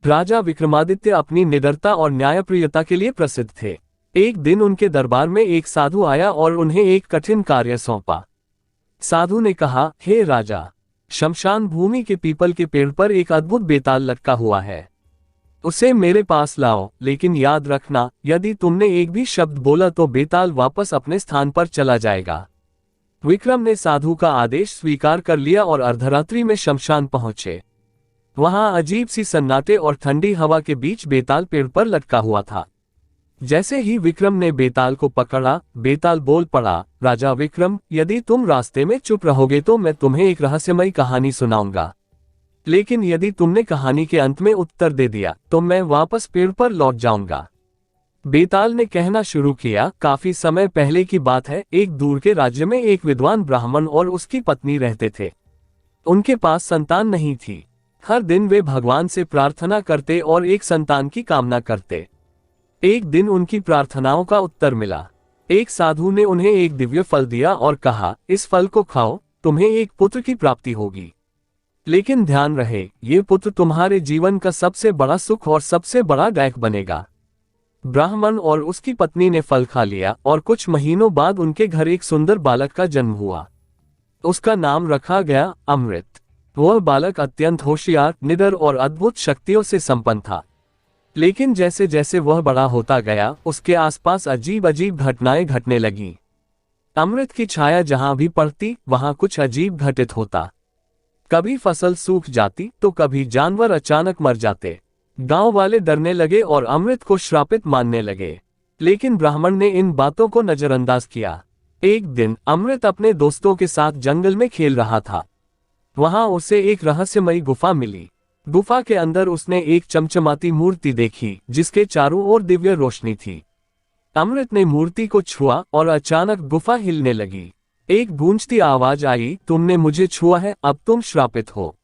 राजा विक्रमादित्य अपनी निडरता और न्यायप्रियता के लिए प्रसिद्ध थे। एक दिन उनके दरबार में एक साधु आया और उन्हें एक कठिन कार्य सौंपा। साधु ने कहा, हे राजा, शमशान भूमि के पीपल के पेड़ पर एक अद्भुत बेताल लटका हुआ है। उसे मेरे पास लाओ, लेकिन याद रखना, यदि तुमने एक भी शब्द बोला तो बेताल वापस अपने स्थान पर चला जाएगा। विक्रम ने साधु का आदेश स्वीकार कर लिया और अर्धरात्रि में शमशान पहुंचे। वहां अजीब सी सन्नाटे और ठंडी हवा के बीच बेताल पेड़ पर लटका हुआ था। जैसे ही विक्रम ने बेताल को पकड़ा, बेताल बोल पड़ा, राजा विक्रम, यदि तुम रास्ते में चुप रहोगे तो मैं तुम्हें एक रहस्यमयी कहानी सुनाऊंगा, लेकिन यदि तुमने कहानी के अंत में उत्तर दे दिया तो मैं वापस पेड़ पर लौट जाऊंगा। बेताल ने कहना शुरू किया, काफी समय पहले की बात है। एक दूर के राज्य में एक विद्वान ब्राह्मण और उसकी पत्नी रहते थे। उनके पास संतान नहीं थी। हर दिन वे भगवान से प्रार्थना करते और एक संतान की कामना करते। एक दिन उनकी प्रार्थनाओं का उत्तर मिला। एक साधु ने उन्हें एक दिव्य फल दिया और कहा, इस फल को खाओ, तुम्हें एक पुत्र की प्राप्ति होगी। लेकिन ध्यान रहे, ये पुत्र तुम्हारे जीवन का सबसे बड़ा सुख और सबसे बड़ा दायक बनेगा। ब्राह्मण और उसकी पत्नी ने फल खा लिया और कुछ महीनों बाद उनके घर एक सुंदर बालक का जन्म हुआ। उसका नाम रखा गया अमृत। वह बालक अत्यंत होशियार, निडर और अद्भुत शक्तियों से संपन्न था। लेकिन जैसे जैसे वह बड़ा होता गया, उसके आसपास अजीब अजीब घटनाएं घटने लगीं। अमृत की छाया जहां भी पड़ती, वहां कुछ अजीब घटित होता। कभी फसल सूख जाती तो कभी जानवर अचानक मर जाते। गांव वाले डरने लगे और अमृत को श्रापित मानने लगे। लेकिन ब्राह्मण ने इन बातों को नजरअंदाज किया। एक दिन अमृत अपने दोस्तों के साथ जंगल में खेल रहा था। वहां उसे एक रहस्यमयी गुफा मिली। गुफा के अंदर उसने एक चमचमाती मूर्ति देखी, जिसके चारों ओर दिव्य रोशनी थी। अमृत ने मूर्ति को छुआ और अचानक गुफा हिलने लगी। एक गूंजती आवाज आई, तुमने मुझे छुआ है, अब तुम श्रापित हो।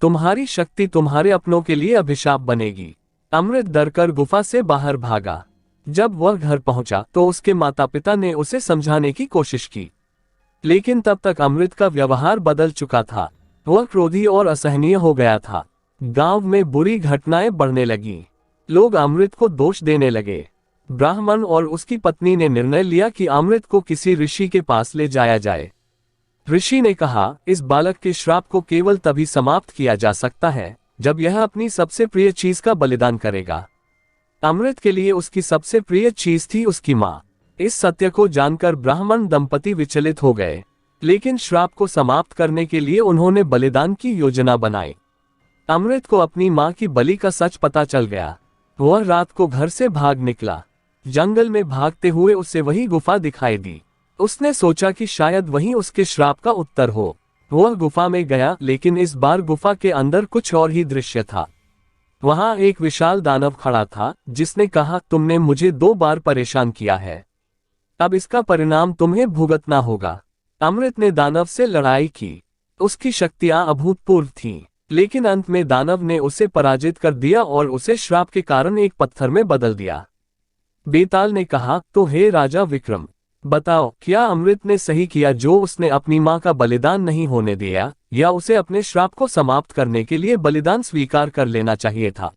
तुम्हारी शक्ति तुम्हारे अपनों के लिए अभिशाप बनेगी। अमृत डरकर गुफा से बाहर भागा। जब वह घर पहुंचा तो उसके माता पिता ने उसे समझाने की कोशिश की, लेकिन तब तक अमृत का व्यवहार बदल चुका था। वह क्रोधी और असहनीय हो गया था। गांव में बुरी घटनाएं बढ़ने लगीं। लोग अमृत को दोष देने लगे। ब्राह्मण और उसकी पत्नी ने निर्णय लिया कि अमृत को किसी ऋषि के पास ले जाया जाए। ऋषि ने कहा, इस बालक के श्राप को केवल तभी समाप्त किया जा सकता है जब यह अपनी सबसे प्रिय चीज का बलिदान करेगा। अमृत के लिए उसकी सबसे प्रिय चीज थी उसकी माँ। इस सत्य को जानकर ब्राह्मण दंपति विचलित हो गए, लेकिन श्राप को समाप्त करने के लिए उन्होंने बलिदान की योजना बनाई। अमृत को अपनी माँ की बलि का सच पता चल गया। वह रात को घर से भाग निकला। जंगल में भागते हुए उसे वही गुफा दिखाई दी। उसने सोचा कि शायद वही उसके श्राप का उत्तर हो। वह गुफा में गया, लेकिन इस बार गुफा के अंदर कुछ और ही दृश्य था। वहां एक विशाल दानव खड़ा था, जिसने कहा, तुमने मुझे 2 बार परेशान किया है, अब इसका परिणाम तुम्हें भुगतना होगा। अमृत ने दानव से लड़ाई की। उसकी शक्तियां अभूतपूर्व थीं, लेकिन अंत में दानव ने उसे पराजित कर दिया और उसे श्राप के कारण एक पत्थर में बदल दिया। बेताल ने कहा, तो हे राजा विक्रम, बताओ, क्या अमृत ने सही किया जो उसने अपनी मां का बलिदान नहीं होने दिया, या उसे अपने श्राप को समाप्त करने के लिए बलिदान स्वीकार कर लेना चाहिए था?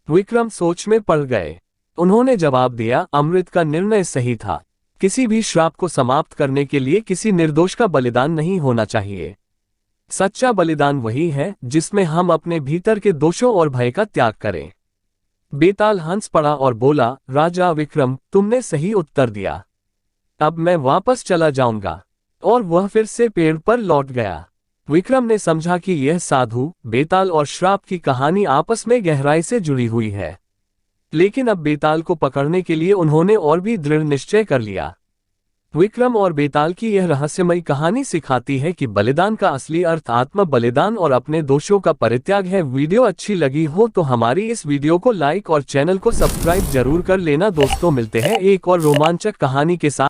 विक्रम सोच में पड़ गए। उन्होंने जवाब दिया, अमृत का निर्णय सही था। किसी भी श्राप को समाप्त करने के लिए किसी निर्दोष का बलिदान नहीं होना चाहिए। सच्चा बलिदान वही है जिसमें हम अपने भीतर के दोषों और भय का त्याग करें। बेताल हंस पड़ा और बोला, राजा विक्रम, तुमने सही उत्तर दिया। अब मैं वापस चला जाऊंगा। और वह फिर से पेड़ पर लौट गया। विक्रम ने समझा कि यह साधु, बेताल और श्राप की कहानी आपस में गहराई से जुड़ी हुई है। लेकिन अब बेताल को पकड़ने के लिए उन्होंने और भी दृढ़ निश्चय कर लिया। विक्रम और बेताल की यह रहस्यमयी कहानी सिखाती है कि बलिदान का असली अर्थ आत्म बलिदान और अपने दोषों का परित्याग है। वीडियो अच्छी लगी हो तो हमारी इस वीडियो को लाइक और चैनल को सब्सक्राइब जरूर कर लेना दोस्तों। मिलते हैं एक और रोमांचक कहानी के साथ।